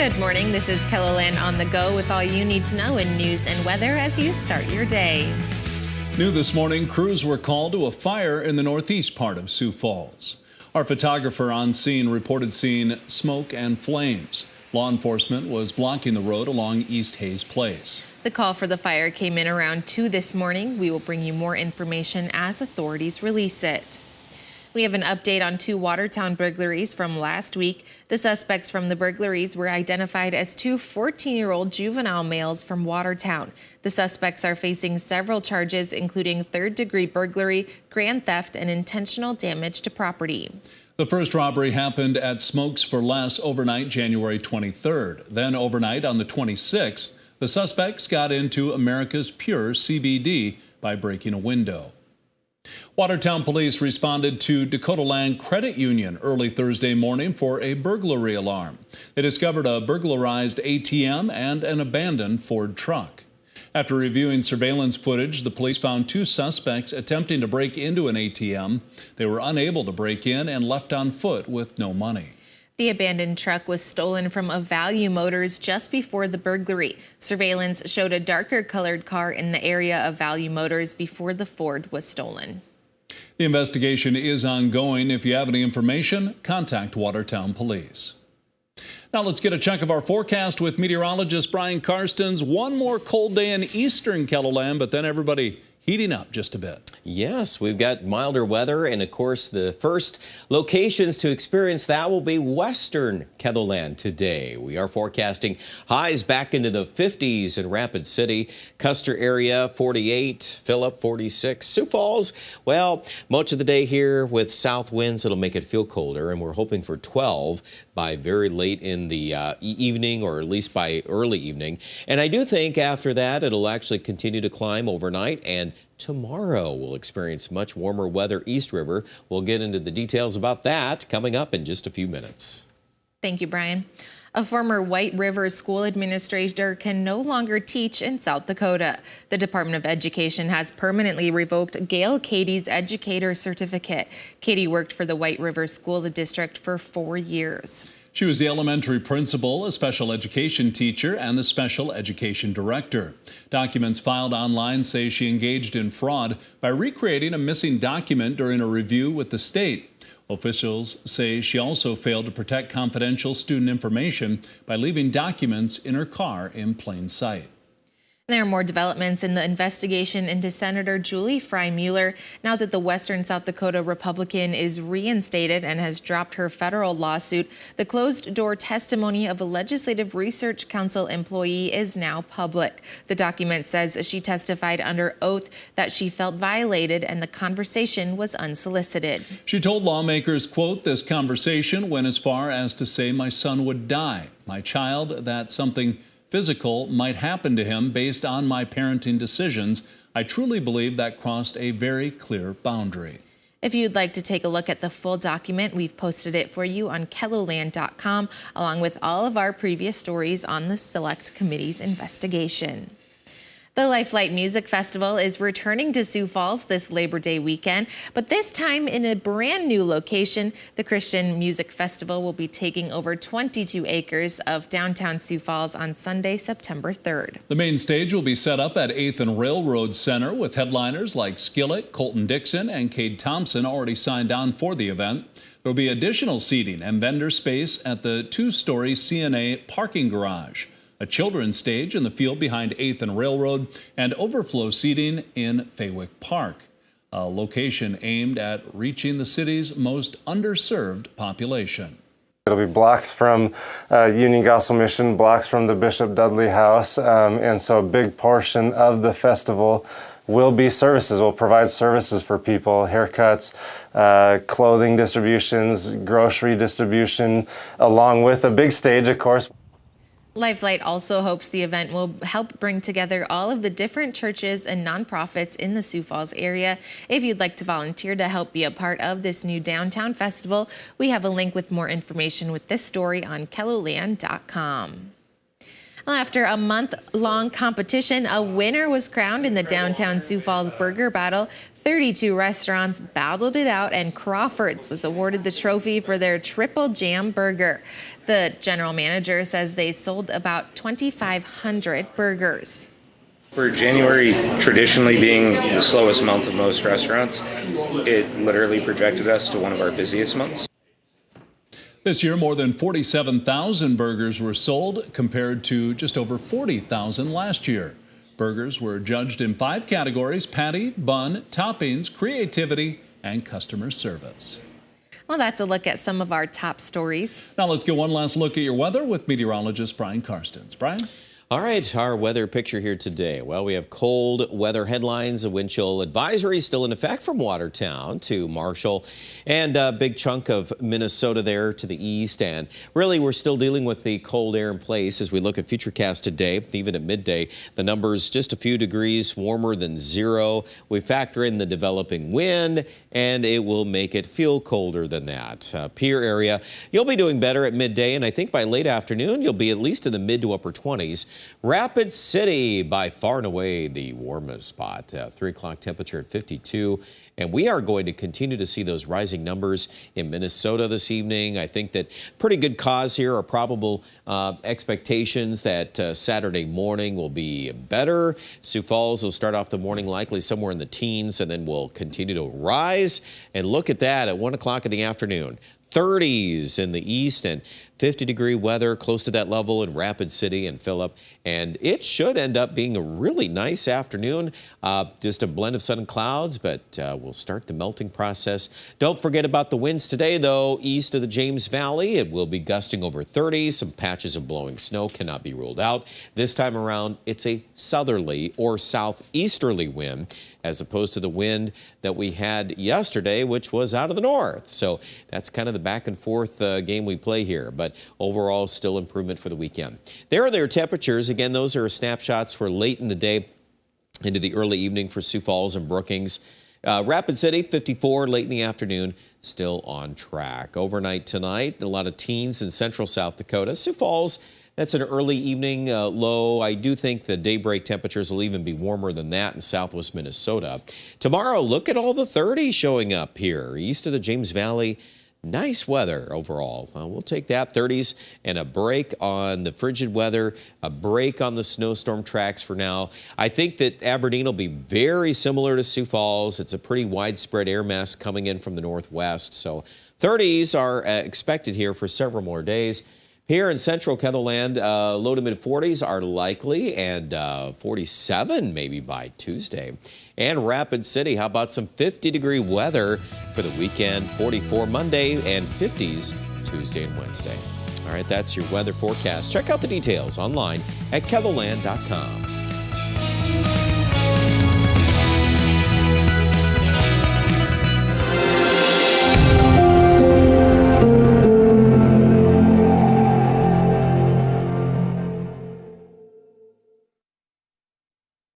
Good morning. This is Keloland on the go with all you need to know in news and weather as you start your day. New this morning, crews were called to a fire in the northeast part of Sioux Falls. Our photographer on scene reported seeing smoke and flames. Law enforcement was blocking the road along East Hayes Place. The call for the fire came in around 2 this morning. We will bring you more information as authorities release it. We have an update on 2 Watertown burglaries from last week. The suspects from the burglaries were identified as 2 14-year-old juvenile males from Watertown. The suspects are facing several charges, including third-degree burglary, grand theft, and intentional damage to property. The first robbery happened at Smokes for Less overnight January 23rd. Then overnight on the 26th, the suspects got into America's Pure CBD by breaking a window. Watertown police responded to Dakota Land Credit Union early Thursday morning for a burglary alarm. They discovered a burglarized ATM and an abandoned Ford truck. After reviewing surveillance footage, the police found 2 suspects attempting to break into an ATM. They were unable to break in and left on foot with no money. The abandoned truck was stolen from a Value Motors just before the burglary. Surveillance showed a darker colored car in the area of Value Motors before the Ford was stolen. The investigation is ongoing. If you have any information, contact Watertown Police. Now let's get a check of our forecast with meteorologist Brian Karstens. One more cold day in eastern Keloland, but then everybody heating up just a bit. Yes, we've got milder weather, and of course the first locations to experience that will be western Keloland today. We are forecasting highs back into the 50s in Rapid City, Custer area 48, Phillip 46, Sioux Falls. Well, much of the day here with south winds, it'll make it feel colder, and we're hoping for 12 by very late in the evening, or at least by early evening. And I do think after that it'll actually continue to climb overnight, and tomorrow we'll experience much warmer weather East River. We'll get into the details about that coming up in just a few minutes. Thank you, Brian. A former White River school administrator can no longer teach in South Dakota. The Department of Education has permanently revoked Gail Katie's educator certificate. Katie worked for the White River School District for 4 years. She was the elementary principal, a special education teacher, and the special education director. Documents filed online say she engaged in fraud by recreating a missing document during a review with the state. Officials say she also failed to protect confidential student information by leaving documents in her car in plain sight. There are more developments in the investigation into Senator Julie Frye-Mueller now that the Western South Dakota Republican is reinstated and has dropped her federal lawsuit. The closed-door testimony of a Legislative Research Council employee is now public. The document says she testified under oath that she felt violated and the conversation was unsolicited. She told lawmakers, quote, "This conversation went as far as to say my son would die, my child, that something physical might happen to him based on my parenting decisions. I truly believe that crossed a very clear boundary." If you'd like to take a look at the full document, we've posted it for you on Keloland.com, along with all of our previous stories on the Select Committee's investigation. The Lifelight Music Festival is returning to Sioux Falls this Labor Day weekend, but this time in a brand new location. The Christian Music Festival will be taking over 22 acres of downtown Sioux Falls on Sunday, September 3rd. The main stage will be set up at 8th and Railroad Center with headliners like Skillet, Colton Dixon, and Cade Thompson already signed on for the event. There will be additional seating and vendor space at the 2-story CNA parking garage, a children's stage in the field behind 8th and Railroad, and overflow seating in Faywick Park, a location aimed at reaching the city's most underserved population. It'll be blocks from Union Gospel Mission, blocks from the Bishop Dudley House, and so a big portion of the festival will be services. We'll provide services for people, haircuts, clothing distributions, grocery distribution, along with a big stage, of course. Lifelight also hopes the event will help bring together all of the different churches and nonprofits in the Sioux Falls area. If you'd like to volunteer to help be a part of this new downtown festival, we have a link with more information with this story on Keloland.com. Well, after a month-long competition, a winner was crowned in the downtown Sioux Falls Burger Battle. 32 restaurants battled it out, and Crawford's was awarded the trophy for their triple jam burger. The general manager says they sold about 2,500 burgers. For January traditionally being the slowest month of most restaurants, it literally projected us to one of our busiest months. This year, more than 47,000 burgers were sold compared to just over 40,000 last year. Burgers were judged in 5 categories: patty, bun, toppings, creativity, and customer service. Well, that's a look at some of our top stories. Now let's get one last look at your weather with meteorologist Brian Karstens. Brian? All right, our weather picture here today. Well, we have cold weather headlines, a wind chill advisory still in effect from Watertown to Marshall, and a big chunk of Minnesota there to the east. And really, we're still dealing with the cold air in place as we look at Futurecast today. Even at midday, the numbers just a few degrees warmer than 0. We factor in the developing wind, and it will make it feel colder than that. Pier area, you'll be doing better at midday, and I think by late afternoon, you'll be at least in the mid to upper 20s. Rapid City, by far and away the warmest spot. 3 o'clock temperature at 52. And we are going to continue to see those rising numbers in Minnesota this evening. I think that pretty good cause here are probable expectations that Saturday morning will be better. Sioux Falls will start off the morning likely somewhere in the teens and then will continue to rise. And look at that at 1 o'clock in the afternoon. 30s in the east and 50-degree weather close to that level in Rapid City and Phillip. And it should end up being a really nice afternoon. Just a blend of sun and clouds, but we'll start the melting process. Don't forget about the winds today, though. East of the James Valley, it will be gusting over 30. Some patches of blowing snow cannot be ruled out. This time around, it's a southerly or southeasterly wind, as opposed to the wind that we had yesterday, which was out of the north. So that's kind of the back and forth game we play here. But overall, still improvement for the weekend. There are their temperatures. Again, those are snapshots for late in the day into the early evening for Sioux Falls and Brookings. Rapid City, 54 late in the afternoon, still on track. Overnight tonight, a lot of teens in central South Dakota. Sioux Falls, that's an early evening low. I do think the daybreak temperatures will even be warmer than that in southwest Minnesota. Tomorrow, look at all the 30s showing up here. East of the James Valley, nice weather overall. We'll take that, 30s, and a break on the frigid weather, a break on the snowstorm tracks for now. I think that Aberdeen will be very similar to Sioux Falls. It's a pretty widespread air mass coming in from the northwest. So 30s are expected here for several more days. Here in central Ketherland, low to mid 40s are likely, and 47 maybe by Tuesday. And Rapid City, how about some 50-degree weather for the weekend? 44 Monday and 50s Tuesday and Wednesday. All right, that's your weather forecast. Check out the details online at ketherland.com.